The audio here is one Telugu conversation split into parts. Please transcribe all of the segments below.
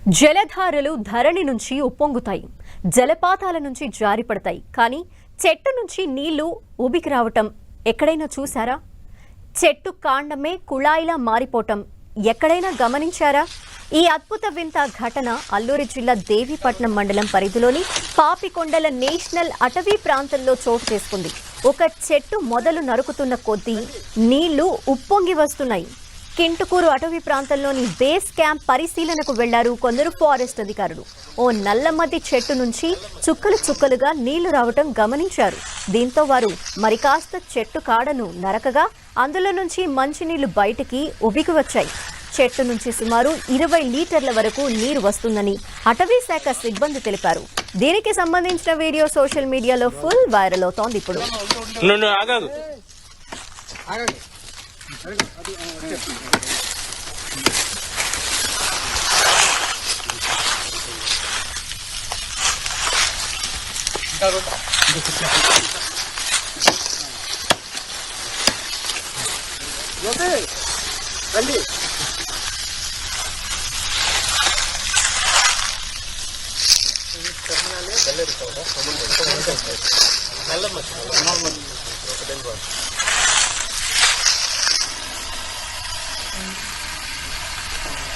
జలధారలు ధరణి నుంచి ఉప్పొంగుతాయి, జలపాతాల నుంచి జారిపడతాయి. కానీ చెట్టు నుంచి నీళ్లు ఉబికి రావటం ఎక్కడైనా చూసారా? చెట్టు కాండమే కుళాయిలా మారిపోవటం ఎక్కడైనా గమనించారా? ఈ అద్భుత వింత ఘటన అల్లూరి జిల్లా దేవీపట్నం మండలం పరిధిలోని పాపికొండల నేషనల్ అటవీ ప్రాంతంలో చోటు చేసుకుంది. ఒక చెట్టు మొదలు నరుకుతున్న కొద్దీ నీళ్లు ఉప్పొంగి వస్తున్నాయి. కింటుకూరు అటవీ ప్రాంతంలోని బేస్ క్యాంప్ పరిశీలనకు వెళ్లారు కొందరు ఫారెస్ట్ అధికారులు. ఓ నల్లమద్ది చెట్టు నుంచి చుక్కలు చుక్కలుగా నీళ్లు రావటం గమనించారు. దీంతో వారు మరి కాస్త చెట్టు కాడను నరకగా అందులో నుంచి మంచినీళ్లు బయటికి ఉబికి వచ్చాయి. చెట్టు నుంచి సుమారు 20 లీటర్ల వరకు నీరు వస్తుందని అటవీ శాఖ సిబ్బంది తెలిపారు. దీనికి సంబంధించిన వీడియో సోషల్ మీడియాలో ఫుల్ వైరల్ అవుతోంది. ఇప్పుడు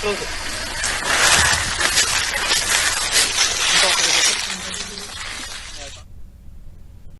Close it.